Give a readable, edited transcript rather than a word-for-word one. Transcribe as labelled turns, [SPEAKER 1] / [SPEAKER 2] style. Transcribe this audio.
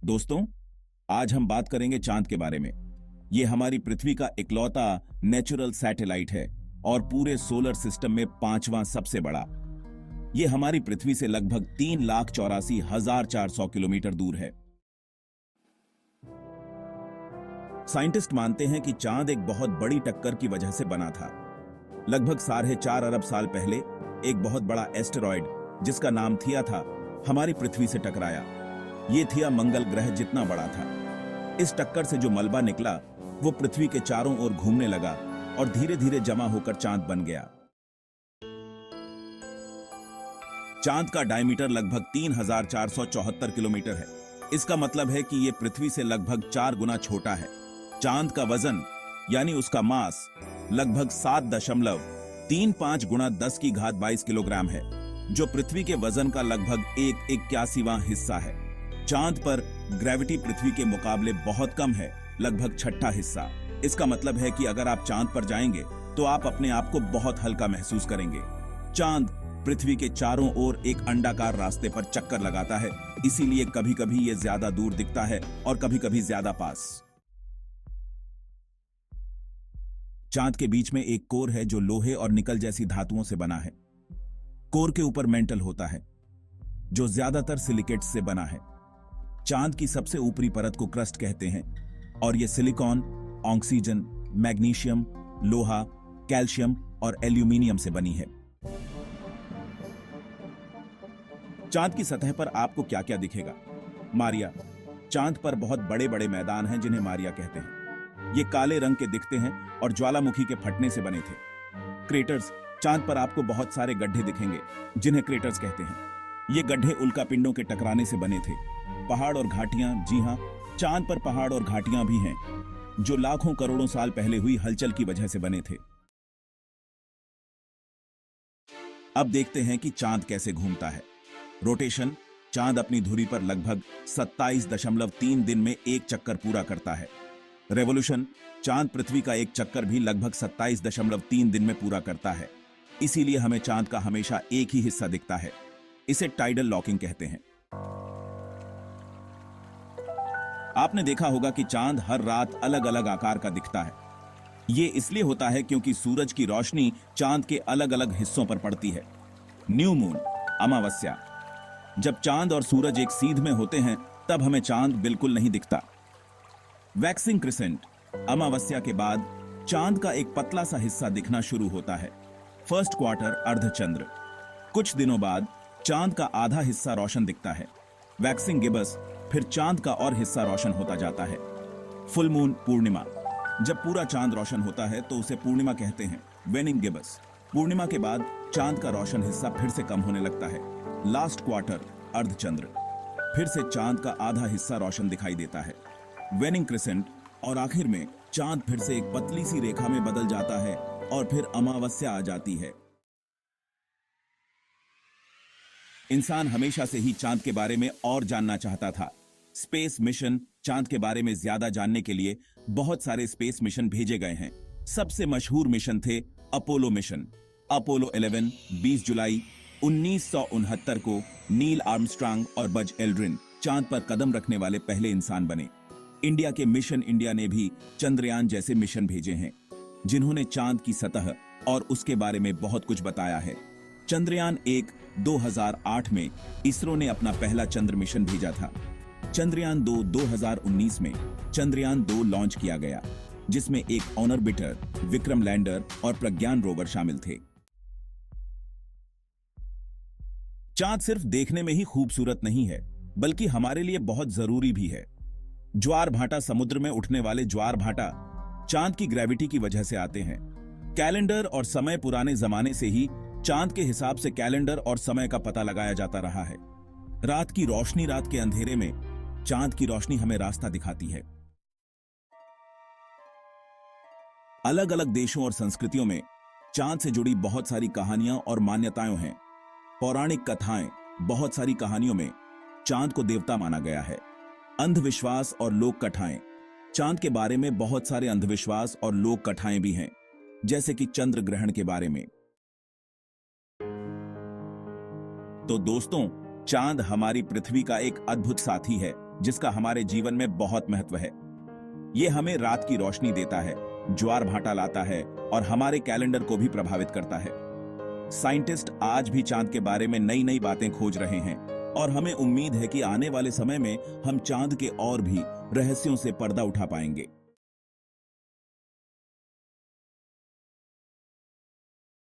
[SPEAKER 1] दोस्तों, आज हम बात करेंगे चांद के बारे में। ये हमारी पृथ्वी का इकलौता नेचुरल सैटेलाइट है और पूरे सोलर सिस्टम में पांचवां सबसे बड़ा। ये हमारी पृथ्वी से लगभग 3,84,400 किलोमीटर दूर है। साइंटिस्ट मानते हैं कि चांद एक बहुत बड़ी टक्कर की वजह से बना था। लगभग 4.5 अरब साल पहले एक बहुत बड़ा एस्टेरॉयड जिसका नाम थिया था, हमारी पृथ्वी से टकराया। ये थिया मंगल ग्रह जितना बड़ा था। इस टक्कर से जो मलबा निकला वो पृथ्वी के चारों ओर घूमने लगा और धीरे धीरे जमा होकर चांद बन गया। चांद का डायमीटर लगभग 3,474 किलोमीटर है। इसका मतलब है कि यह पृथ्वी से लगभग 4 गुना छोटा है। चांद का वजन यानी उसका मास लगभग 7.35 गुणा 10⁻22 किलोग्राम है, जो पृथ्वी के वजन का लगभग 1/81वां हिस्सा है। चांद पर ग्रेविटी पृथ्वी के मुकाबले बहुत कम है, लगभग 1/6 हिस्सा। इसका मतलब है कि अगर आप चांद पर जाएंगे तो आप अपने आप को बहुत हल्का महसूस करेंगे। चांद पृथ्वी के चारों ओर एक अंडाकार रास्ते पर चक्कर लगाता है, इसीलिए कभी कभी यह ज्यादा दूर दिखता है और कभी कभी ज्यादा पास। चांद के बीच में एक कोर है जो लोहे और निकल जैसी धातुओं से बना है। कोर के ऊपर मेंटल होता है जो ज्यादातर सिलिकेट्स से बना है। चांद की सबसे ऊपरी परत को क्रस्ट कहते हैं और यह सिलिकॉन, ऑक्सीजन, मैग्नीशियम, लोहा, कैल्शियम और एल्यूमिनियम से बनी है। चांद की सतह पर आपको क्या क्या दिखेगा? मारिया। चांद पर बहुत बड़े बड़े मैदान हैं जिन्हें मारिया कहते हैं। ये काले रंग के दिखते हैं और ज्वालामुखी के फटने से बने थे। क्रेटर्स। चांद पर आपको बहुत सारे गड्ढे दिखेंगे जिन्हें क्रेटर्स कहते हैं। ये गड्ढे उल्कापिंडों के टकराने से बने थे। पहाड़ और घाटियां। जी हां, चांद पर पहाड़ और घाटियां भी हैं जो लाखों करोड़ों साल पहले हुई हलचल की वजह से बने थे। अब देखते हैं कि चांद कैसे घूमता है। रोटेशन। चांद अपनी धुरी पर लगभग 27.3 दिन में एक चक्कर पूरा करता है। रेवोल्यूशन। चांद पृथ्वी का एक चक्कर भी लगभग 27.3 दिन में पूरा करता है। इसीलिए हमें चांद का हमेशा एक ही हिस्सा दिखता है। इसे टाइडल लॉकिंग कहते हैं। आपने देखा होगा कि चांद हर रात अलग अलग आकार का दिखता है। यह इसलिए होता है क्योंकि सूरज की रोशनी चांद के अलग अलग हिस्सों पर पड़ती है। न्यू मून, अमावस्या। जब चांद और सूरज एक सीध में होते हैं तब हमें चांद बिल्कुल नहीं दिखता। Waxing crescent. अमावस्या के बाद चांद का एक पतला सा हिस्सा दिखना शुरू होता है। फर्स्ट क्वार्टर, अर्धचंद्र। कुछ दिनों बाद चांद का आधा हिस्सा रोशन दिखता है। Waxing Gibbs. फिर चांद का और हिस्सा रोशन होता जाता है। फुल मून, पूर्णिमा। जब पूरा चांद रोशन होता है तो उसे पूर्णिमा कहते हैं। वेनिंग गिबस। पूर्णिमा के बाद चांद का रोशन हिस्सा फिर से कम होने लगता है। लास्ट क्वार्टर, अर्धचंद्र। फिर से चांद का आधा हिस्सा रोशन दिखाई देता है। वेनिंग क्रिसेंट। और आखिर में चांद फिर से एक पतली सी रेखा में बदल जाता है और फिर अमावस्या आ जाती है। इंसान हमेशा से ही चांद के बारे में और जानना चाहता था। Space mission. चांद के बारे में ज्यादा जानने के लिए बहुत सारे स्पेस मिशन भेजे गए हैं। सबसे मशहूर मिशन थे अपोलो मिशन। अपोलो 11 20 जुलाई 1969 को नील आर्मस्ट्रांग और बज एल्ड्रिन चांद पर कदम रखने वाले पहले इंसान बने। इंडिया के मिशन इंडिया ने भी चंद्रयान जैसे मिशन भेजे हैं जिन्होंने चांद की सतह और उसके बारे में बहुत कुछ बताया है। चंद्रयान 1 2008 में इसरो ने अपना पहला चंद्र मिशन भेजा था। चंद्रयान 2 2019 में चंद्रयान 2 लॉन्च किया गया जिसमें एक ऑर्बिटर, विक्रम लैंडर और प्रज्ञान रोवर शामिल थे। चांद सिर्फ देखने में ही खूबसूरत नहीं है बल्कि हमारे लिए बहुत जरूरी भी है। ज्वार भाटा। समुद्र में उठने वाले ज्वार भाटा चांद की ग्रेविटी की वजह से आते हैं। कैलेंडर और समय पुराने जमाने से ही चांद के हिसाब से कैलेंडर और समय का पता लगाया जाता रहा है। रात की रोशनी, रात के अंधेरे में चांद की रोशनी हमें रास्ता दिखाती है। अलग अलग देशों और संस्कृतियों में चांद से जुड़ी बहुत सारी कहानियां और मान्यताएं हैं। पौराणिक कथाएं। बहुत सारी कहानियों में चांद को देवता माना गया है। अंधविश्वास और लोक कथाएं। चांद के बारे में बहुत सारे अंधविश्वास और लोक कथाएं भी हैं, जैसे कि चंद्र ग्रहण के बारे में। तो दोस्तों, चांद हमारी पृथ्वी का एक अद्भुत साथी है। जिसका हमारे जीवन में बहुत महत्व है। ये हमें रात की रोशनी देता है, ज्वार भाटा लाता है और हमारे कैलेंडर को भी प्रभावित करता है। साइंटिस्ट आज भी चांद के बारे में नई नई बातें खोज रहे हैं और हमें उम्मीद है कि आने वाले समय में हम चांद के और भी रहस्यों से पर्दा उठा पाएंगे।